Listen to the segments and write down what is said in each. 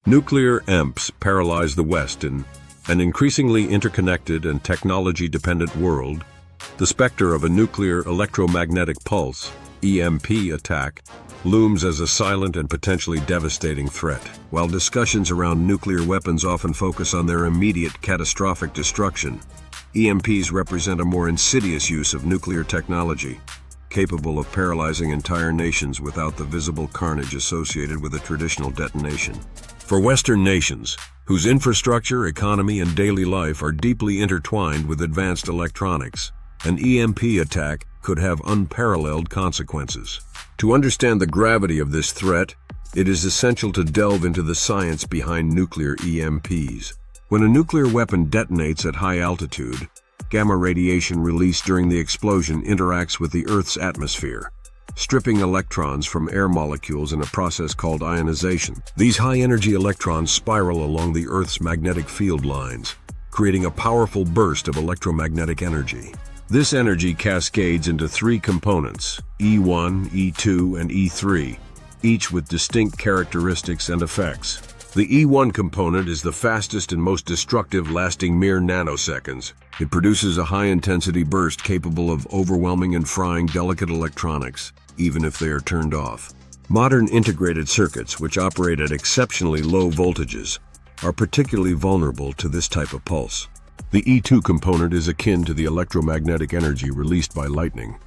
Nuclear EMPs paralyze the West in an increasingly interconnected and technology-dependent world. The specter of a nuclear electromagnetic pulse, EMP attack, looms as a silent and potentially devastating threat. While discussions around nuclear weapons often focus on their immediate catastrophic destruction, EMPs represent a more insidious use of nuclear technology, capable of paralyzing entire nations without the visible carnage associated with a traditional detonation. For Western nations, whose infrastructure, economy, and daily life are deeply intertwined with advanced electronics, an EMP attack could have unparalleled consequences. To understand the gravity of this threat, it is essential to delve into the science behind nuclear EMPs. When a nuclear weapon detonates at high altitude, gamma radiation released during the explosion interacts with the Earth's atmosphere, stripping electrons from air molecules in a process called ionization. These high-energy electrons spiral along the Earth's magnetic field lines, creating a powerful burst of electromagnetic energy. This energy cascades into three components, E1, E2, and E3, each with distinct characteristics and effects. The E1 component is the fastest and most destructive, lasting mere nanoseconds. It produces a high-intensity burst capable of overwhelming and frying delicate electronics, even if they are turned off. Modern integrated circuits, which operate at exceptionally low voltages, are particularly vulnerable to this type of pulse. The E2 component is akin to the electromagnetic energy released by lightning,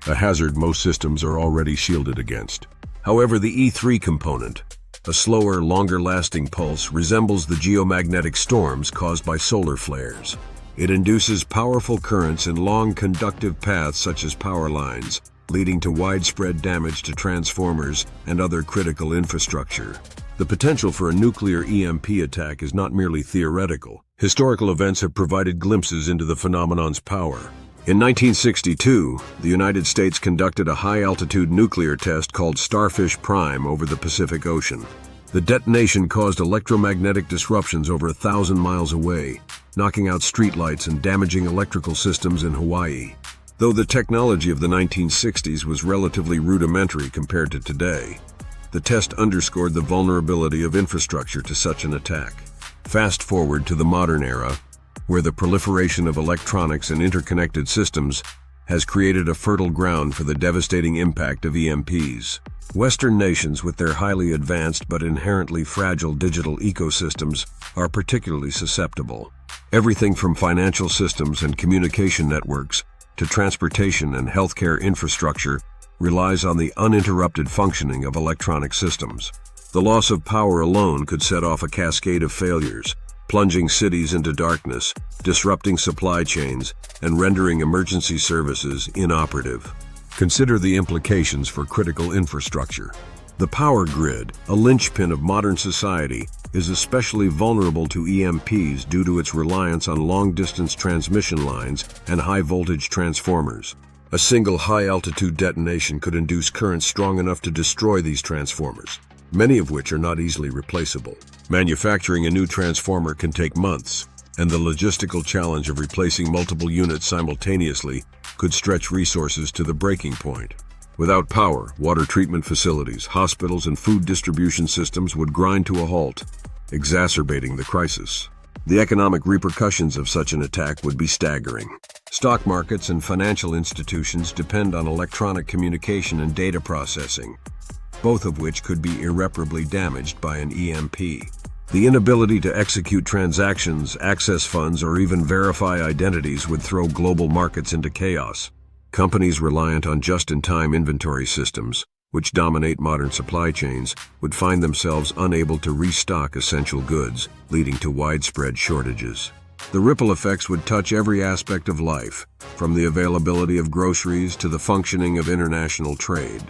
a hazard most systems are already shielded against. However, the E3 component, a slower, longer-lasting pulse, resembles the geomagnetic storms caused by solar flares. It induces powerful currents in long conductive paths such as power lines, leading to widespread damage to transformers and other critical infrastructure. The potential for a nuclear EMP attack is not merely theoretical. Historical events have provided glimpses into the phenomenon's power. In 1962, the United States conducted a high-altitude nuclear test called Starfish Prime over the Pacific Ocean. The detonation caused electromagnetic disruptions over 1,000 miles away, knocking out streetlights and damaging electrical systems in Hawaii. Though the technology of the 1960s was relatively rudimentary compared to today, the test underscored the vulnerability of infrastructure to such an attack. Fast forward to the modern era, where the proliferation of electronics and interconnected systems has created a fertile ground for the devastating impact of EMPs. Western nations, with their highly advanced but inherently fragile digital ecosystems, are particularly susceptible. Everything from financial systems and communication networks to transportation and healthcare infrastructure relies on the uninterrupted functioning of electronic systems. The loss of power alone could set off a cascade of failures, plunging cities into darkness, disrupting supply chains, and rendering emergency services inoperative. Consider the implications for critical infrastructure. The power grid, a linchpin of modern society, is especially vulnerable to EMPs due to its reliance on long-distance transmission lines and high-voltage transformers. A single high-altitude detonation could induce currents strong enough to destroy these transformers, many of which are not easily replaceable. Manufacturing a new transformer can take months, and the logistical challenge of replacing multiple units simultaneously could stretch resources to the breaking point. Without power, water treatment facilities, hospitals, and food distribution systems would grind to a halt, exacerbating the crisis. The economic repercussions of such an attack would be staggering. Stock markets and financial institutions depend on electronic communication and data processing, both of which could be irreparably damaged by an EMP. The inability to execute transactions, access funds, or even verify identities would throw global markets into chaos. Companies reliant on just-in-time inventory systems, which dominate modern supply chains, would find themselves unable to restock essential goods, leading to widespread shortages. The ripple effects would touch every aspect of life, from the availability of groceries to the functioning of international trade.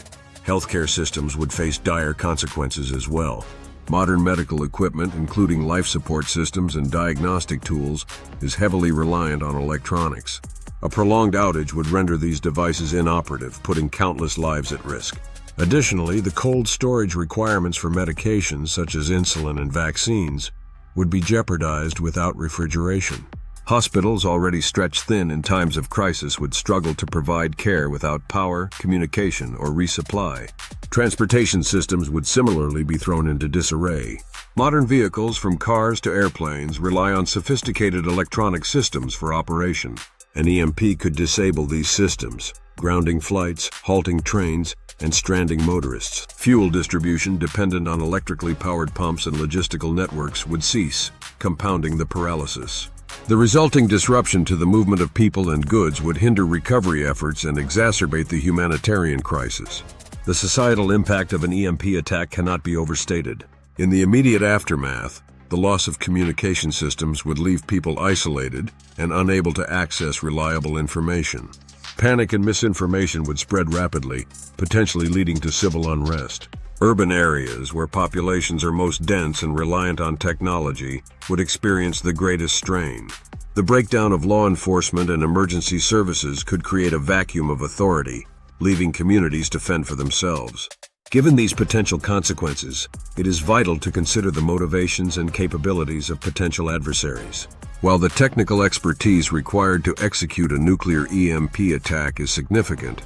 Healthcare systems would face dire consequences as well. Modern medical equipment, including life support systems and diagnostic tools, is heavily reliant on electronics. A prolonged outage would render these devices inoperative, putting countless lives at risk. Additionally, the cold storage requirements for medications such as insulin and vaccines would be jeopardized without refrigeration. Hospitals, already stretched thin in times of crisis, would struggle to provide care without power, communication, or resupply. Transportation systems would similarly be thrown into disarray. Modern vehicles, from cars to airplanes, rely on sophisticated electronic systems for operation. An EMP could disable these systems, grounding flights, halting trains, and stranding motorists. Fuel distribution dependent on electrically powered pumps and logistical networks would cease, compounding the paralysis. The resulting disruption to the movement of people and goods would hinder recovery efforts and exacerbate the humanitarian crisis. The societal impact of an EMP attack cannot be overstated. In the immediate aftermath, the loss of communication systems would leave people isolated and unable to access reliable information. Panic and misinformation would spread rapidly, potentially leading to civil unrest. Urban areas, where populations are most dense and reliant on technology, would experience the greatest strain. The breakdown of law enforcement and emergency services could create a vacuum of authority, leaving communities to fend for themselves. Given these potential consequences, it is vital to consider the motivations and capabilities of potential adversaries. While the technical expertise required to execute a nuclear EMP attack is significant,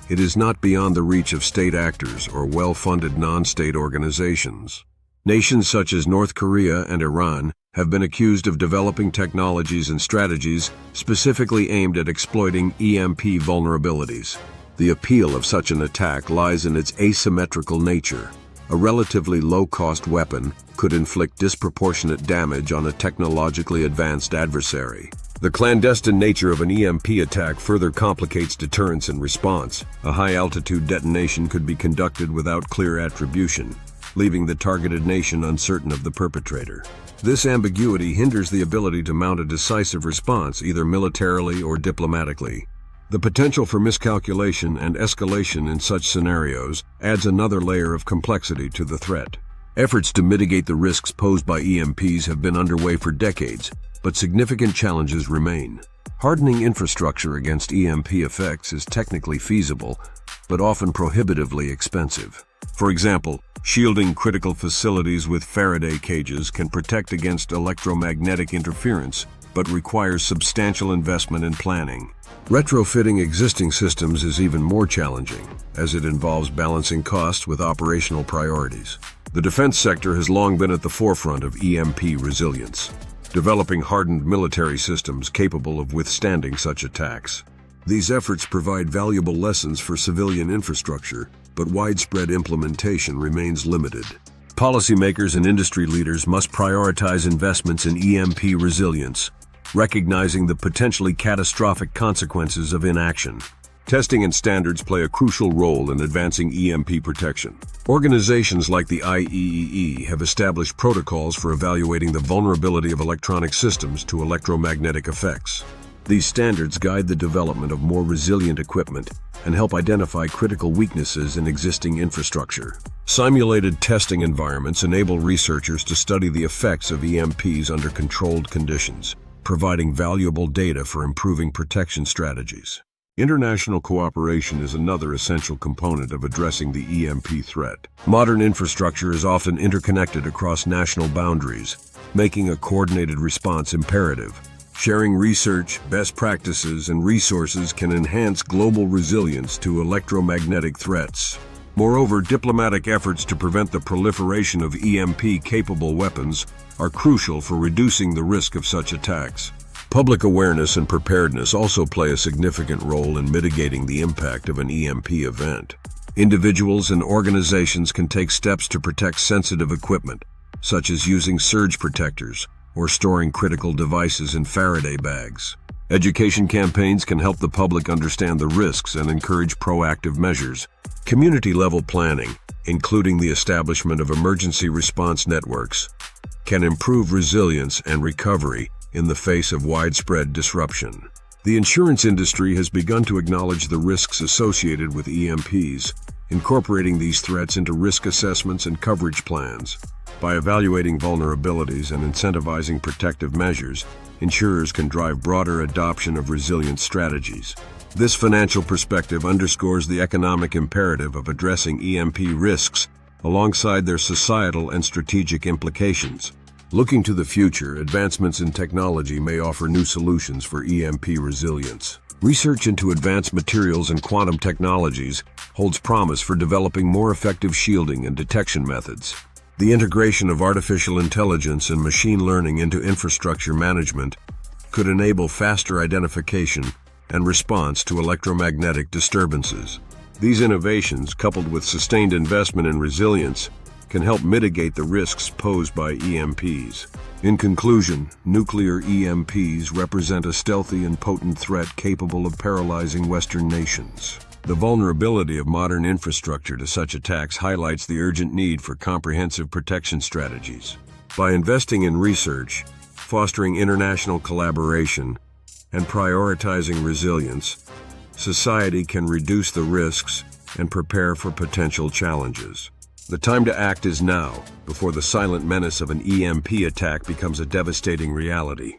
it is not beyond the reach of state actors or well-funded non-state organizations. Nations such as North Korea and Iran have been accused of developing technologies and strategies specifically aimed at exploiting EMP vulnerabilities. The appeal of such an attack lies in its asymmetrical nature. A relatively low-cost weapon could inflict disproportionate damage on a technologically advanced adversary. The clandestine nature of an EMP attack further complicates deterrence and response. A high-altitude detonation could be conducted without clear attribution, leaving the targeted nation uncertain of the perpetrator. This ambiguity hinders the ability to mount a decisive response, either militarily or diplomatically. The potential for miscalculation and escalation in such scenarios adds another layer of complexity to the threat. Efforts to mitigate the risks posed by EMPs have been underway for decades, but significant challenges remain. Hardening infrastructure against EMP effects is technically feasible, but often prohibitively expensive. For example, shielding critical facilities with Faraday cages can protect against electromagnetic interference, but requires substantial investment and planning. Retrofitting existing systems is even more challenging, as it involves balancing costs with operational priorities. The defense sector has long been at the forefront of EMP resilience, developing hardened military systems capable of withstanding such attacks. These efforts provide valuable lessons for civilian infrastructure, but widespread implementation remains limited. Policymakers and industry leaders must prioritize investments in EMP resilience, recognizing the potentially catastrophic consequences of inaction. Testing and standards play a crucial role in advancing EMP protection. Organizations like the IEEE have established protocols for evaluating the vulnerability of electronic systems to electromagnetic effects. These standards guide the development of more resilient equipment and help identify critical weaknesses in existing infrastructure. Simulated testing environments enable researchers to study the effects of EMPs under controlled conditions, providing valuable data for improving protection strategies. International cooperation is another essential component of addressing the EMP threat. Modern infrastructure is often interconnected across national boundaries, making a coordinated response imperative. Sharing research, best practices, and resources can enhance global resilience to electromagnetic threats. Moreover, diplomatic efforts to prevent the proliferation of EMP-capable weapons are crucial for reducing the risk of such attacks. Public awareness and preparedness also play a significant role in mitigating the impact of an EMP event. Individuals and organizations can take steps to protect sensitive equipment, such as using surge protectors or storing critical devices in Faraday bags. Education campaigns can help the public understand the risks and encourage proactive measures. Community-level planning, including the establishment of emergency response networks, can improve resilience and recovery in the face of widespread disruption. The insurance industry has begun to acknowledge the risks associated with EMPs, incorporating these threats into risk assessments and coverage plans. By evaluating vulnerabilities and incentivizing protective measures, insurers can drive broader adoption of resilient strategies. This financial perspective underscores the economic imperative of addressing EMP risks alongside their societal and strategic implications. Looking to the future, advancements in technology may offer new solutions for EMP resilience. Research into advanced materials and quantum technologies holds promise for developing more effective shielding and detection methods. The integration of artificial intelligence and machine learning into infrastructure management could enable faster identification and response to electromagnetic disturbances. These innovations, coupled with sustained investment in resilience, can help mitigate the risks posed by EMPs. In conclusion, nuclear EMPs represent a stealthy and potent threat capable of paralyzing Western nations. The vulnerability of modern infrastructure to such attacks highlights the urgent need for comprehensive protection strategies. By investing in research, fostering international collaboration, and prioritizing resilience, society can reduce the risks and prepare for potential challenges. The time to act is now, before the silent menace of an EMP attack becomes a devastating reality.